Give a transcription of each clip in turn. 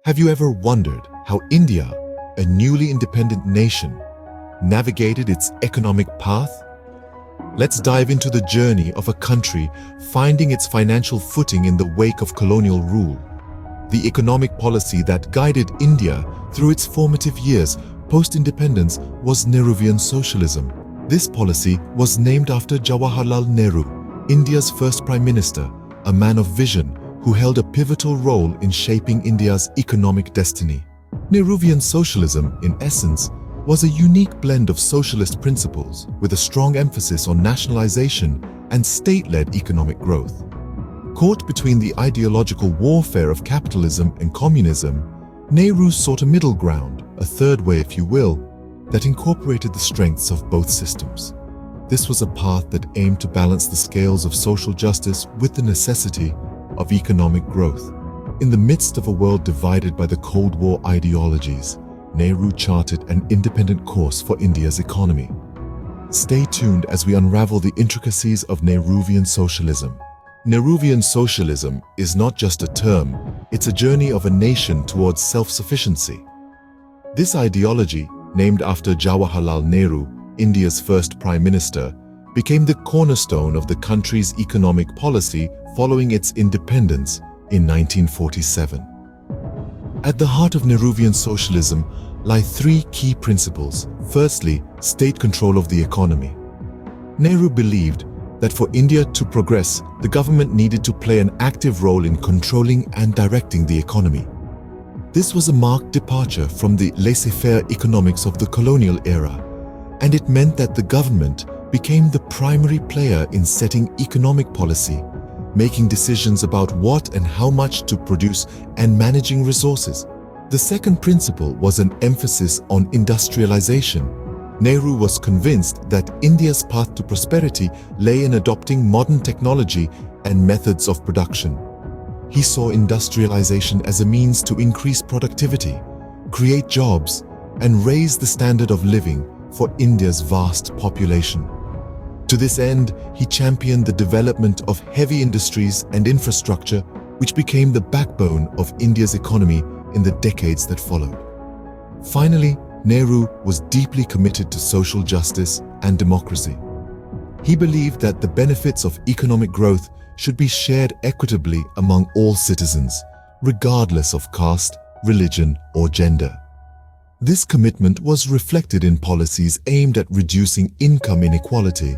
Have you ever wondered how India, a newly independent nation, navigated its economic path? Let's dive into the journey of a country finding its financial footing in the wake of colonial rule. The economic policy that guided India through its formative years post-independence was Nehruvian Socialism. This policy was named after Jawaharlal Nehru, India's first Prime Minister, a man of vision who held a pivotal role in shaping India's economic destiny. Nehruvian Socialism, in essence, was a unique blend of socialist principles with a strong emphasis on nationalization and state-led economic growth. Caught between the ideological warfare of capitalism and communism, Nehru sought a middle ground, a third way if you will, that incorporated the strengths of both systems. This was a path that aimed to balance the scales of social justice with the necessity of economic growth. In the midst of a world divided by the Cold War ideologies, Nehru charted an independent course for India's economy. Stay tuned as we unravel the intricacies of Nehruvian socialism. Nehruvian socialism is not just a term, it's a journey of a nation towards self-sufficiency. This ideology, named after Jawaharlal Nehru, India's first Prime Minister, became the cornerstone of the country's economic policy following its independence in 1947. At the heart of Nehruvian socialism lie three key principles. Firstly, state control of the economy. Nehru believed that for India to progress, the government needed to play an active role in controlling and directing the economy. This was a marked departure from the laissez-faire economics of the colonial era, and it meant that the government became the primary player in setting economic policy, making decisions about what and how much to produce and managing resources. The second principle was an emphasis on industrialization. Nehru was convinced that India's path to prosperity lay in adopting modern technology and methods of production. He saw industrialization as a means to increase productivity, create jobs, and raise the standard of living for India's vast population. To this end, he championed the development of heavy industries and infrastructure, which became the backbone of India's economy in the decades that followed. Finally, Nehru was deeply committed to social justice and democracy. He believed that the benefits of economic growth should be shared equitably among all citizens, regardless of caste, religion, or gender. This commitment was reflected in policies aimed at reducing income inequality,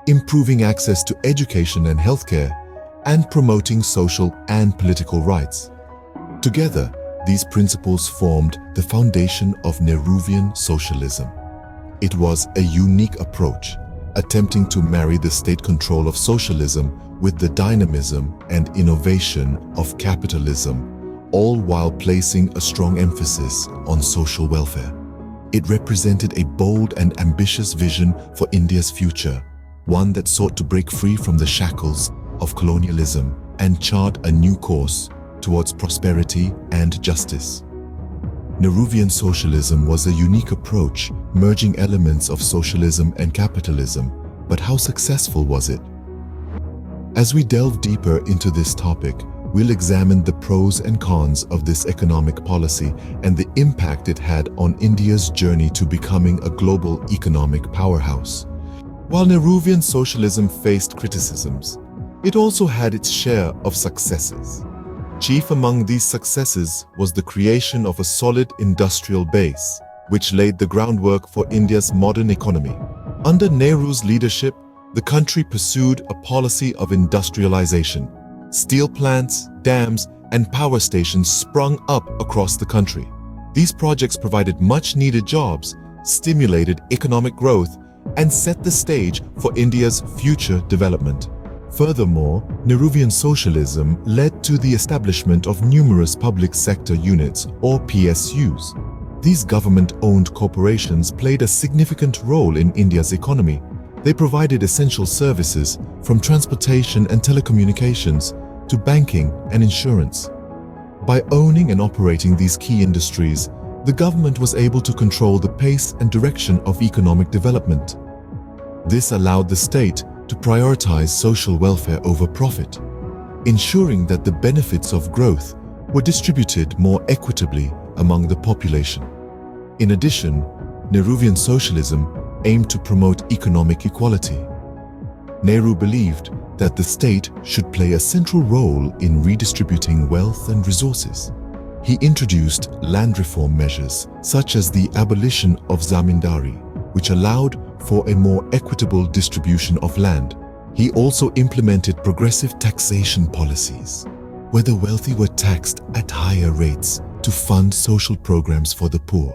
improving access to education and healthcare, and promoting social and political rights. Together, these principles formed the foundation of Nehruvian socialism. It was a unique approach, attempting to marry the state control of socialism with the dynamism and innovation of capitalism, all while placing a strong emphasis on social welfare. It represented a bold and ambitious vision for India's future, one that sought to break free from the shackles of colonialism and chart a new course towards prosperity and justice. Nehruvian socialism was a unique approach, merging elements of socialism and capitalism, but how successful was it? As we delve deeper into this topic, we'll examine the pros and cons of this economic policy and the impact it had on India's journey to becoming a global economic powerhouse. While Nehruvian socialism faced criticisms, it also had its share of successes. Chief among these successes was the creation of a solid industrial base, which laid the groundwork for India's modern economy. Under Nehru's leadership, the country pursued a policy of industrialization. Steel plants, dams, and power stations sprung up across the country. These projects provided much-needed jobs, stimulated economic growth, and set the stage for India's future development. Furthermore, Nehruvian socialism led to the establishment of numerous public sector units, or PSUs. These government-owned corporations played a significant role in India's economy. They provided essential services from transportation and telecommunications to banking and insurance. By owning and operating these key industries, the government was able to control the pace and direction of economic development. This allowed the state to prioritize social welfare over profit, ensuring that the benefits of growth were distributed more equitably among the population. In addition, Nehruvian socialism aimed to promote economic equality. Nehru believed that the state should play a central role in redistributing wealth and resources. He introduced land reform measures such as the abolition of zamindari, which allowed for a more equitable distribution of land. He also implemented progressive taxation policies, where the wealthy were taxed at higher rates to fund social programs for the poor.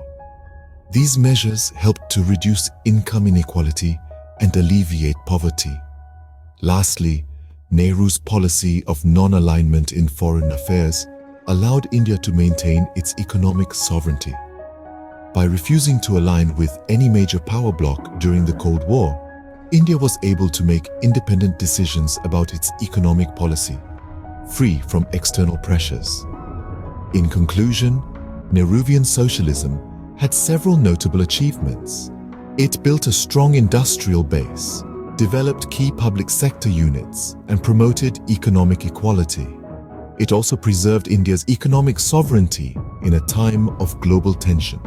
These measures helped to reduce income inequality and alleviate poverty. Lastly, Nehru's policy of non-alignment in foreign affairs allowed India to maintain its economic sovereignty. By refusing to align with any major power bloc during the Cold War, India was able to make independent decisions about its economic policy, free from external pressures. In conclusion, Nehruvian socialism had several notable achievements. It built a strong industrial base, developed key public sector units, and promoted economic equality. It also preserved India's economic sovereignty in a time of global tension.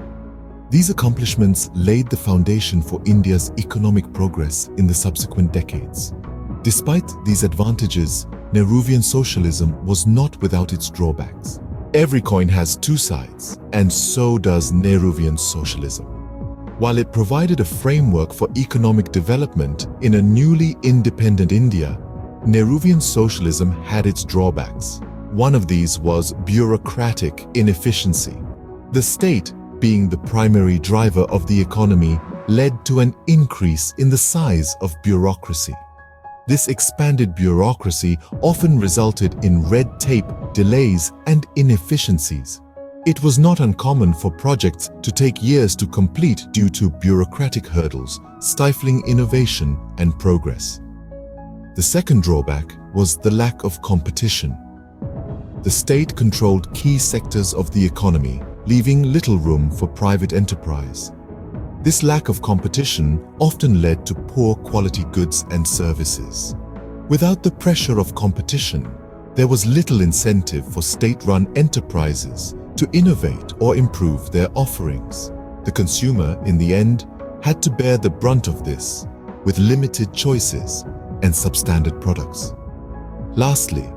These accomplishments laid the foundation for India's economic progress in the subsequent decades. Despite these advantages, Nehruvian socialism was not without its drawbacks. Every coin has two sides, and so does Nehruvian socialism. While it provided a framework for economic development in a newly independent India, Nehruvian socialism had its drawbacks. One of these was bureaucratic inefficiency. The state, being the primary driver of the economy, led to an increase in the size of bureaucracy. This expanded bureaucracy often resulted in red tape, delays, and inefficiencies. It was not uncommon for projects to take years to complete due to bureaucratic hurdles, stifling innovation and progress. The second drawback was the lack of competition. The state controlled key sectors of the economy, leaving little room for private enterprise. This lack of competition often led to poor quality goods and services. Without the pressure of competition, there was little incentive for state-run enterprises to innovate or improve their offerings. The consumer, in the end, had to bear the brunt of this, with limited choices and substandard products. Lastly,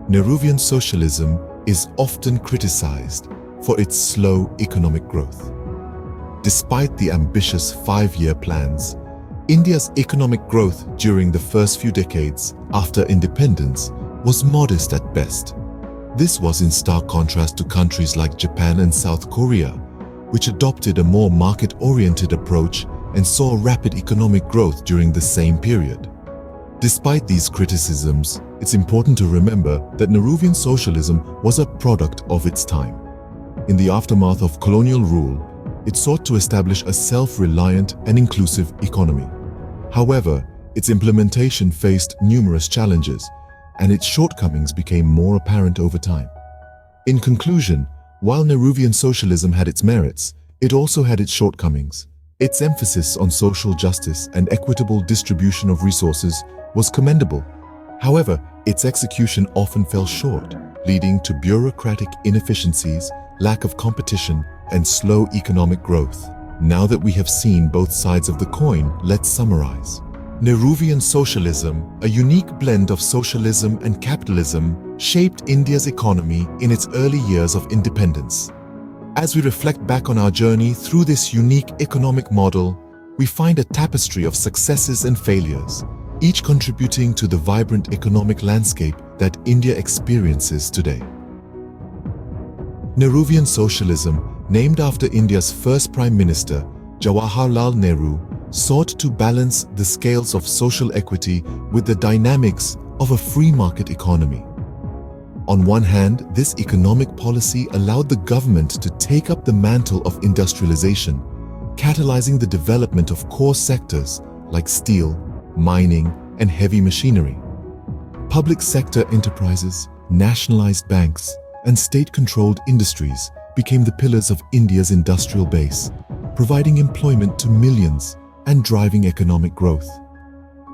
Nehruvian socialism is often criticized for its slow economic growth. Despite the ambitious 5-year plans, India's economic growth during the first few decades after independence was modest at best. This was in stark contrast to countries like Japan and South Korea, which adopted a more market-oriented approach and saw rapid economic growth during the same period. Despite these criticisms, it's important to remember that Nehruvian socialism was a product of its time. In the aftermath of colonial rule, it sought to establish a self-reliant and inclusive economy. However, its implementation faced numerous challenges, and its shortcomings became more apparent over time. In conclusion, while Nehruvian socialism had its merits, it also had its shortcomings. Its emphasis on social justice and equitable distribution of resources was commendable. However, its execution often fell short, leading to bureaucratic inefficiencies, lack of competition, and slow economic growth. Now that we have seen both sides of the coin, let's summarize. Nehruvian socialism, a unique blend of socialism and capitalism, shaped India's economy in its early years of independence. As we reflect back on our journey through this unique economic model, we find a tapestry of successes and failures, each contributing to the vibrant economic landscape that India experiences today. Nehruvian socialism, named after India's first Prime Minister, Jawaharlal Nehru, sought to balance the scales of social equity with the dynamics of a free market economy. On one hand, this economic policy allowed the government to take up the mantle of industrialization, catalyzing the development of core sectors like steel, mining, and heavy machinery. Public sector enterprises, nationalized banks, and state-controlled industries became the pillars of India's industrial base, providing employment to millions and driving economic growth.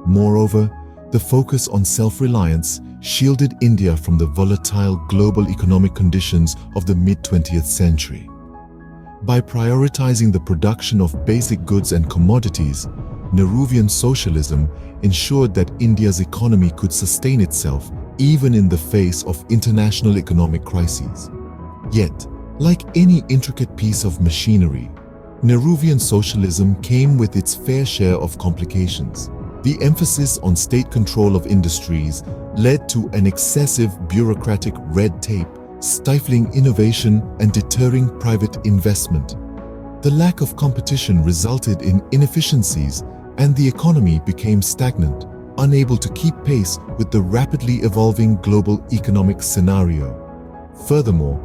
Moreover, The focus on self-reliance shielded India from the volatile global economic conditions of the mid-20th century. By prioritizing the production of basic goods and commodities, Nehruvian Socialism ensured that India's economy could sustain itself even in the face of international economic crises. Yet, like any intricate piece of machinery, Nehruvian socialism came with its fair share of complications. The emphasis on state control of industries led to an excessive bureaucratic red tape, stifling innovation and deterring private investment. The lack of competition resulted in inefficiencies, and the economy became stagnant, unable to keep pace with the rapidly evolving global economic scenario. Furthermore,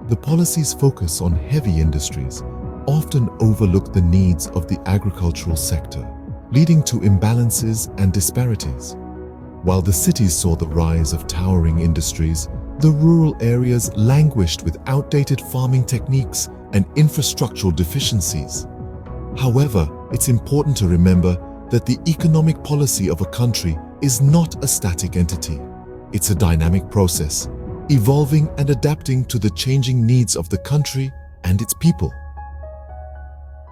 the policy's focus on heavy industries often overlooked the needs of the agricultural sector, leading to imbalances and disparities. While the cities saw the rise of towering industries, the rural areas languished with outdated farming techniques and infrastructural deficiencies. However, it's important to remember that the economic policy of a country is not a static entity. It's a dynamic process, evolving and adapting to the changing needs of the country and its people.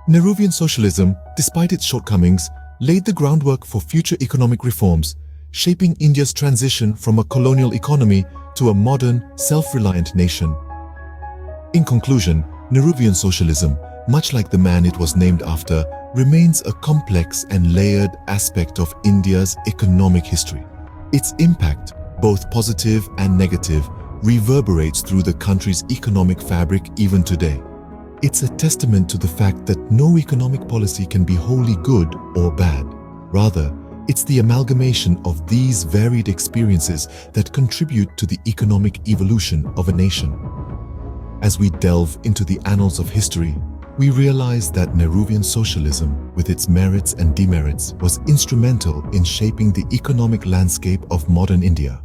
Nehruvian socialism, despite its shortcomings, laid the groundwork for future economic reforms, shaping India's transition from a colonial economy to a modern, self-reliant nation. In conclusion, Nehruvian socialism, much like the man it was named after, remains a complex and layered aspect of India's economic history. Its impact, both positive and negative, reverberates through the country's economic fabric even today. It's a testament to the fact that no economic policy can be wholly good or bad. Rather, it's the amalgamation of these varied experiences that contribute to the economic evolution of a nation. As we delve into the annals of history, we realize that Nehruvian socialism, with its merits and demerits, was instrumental in shaping the economic landscape of modern India.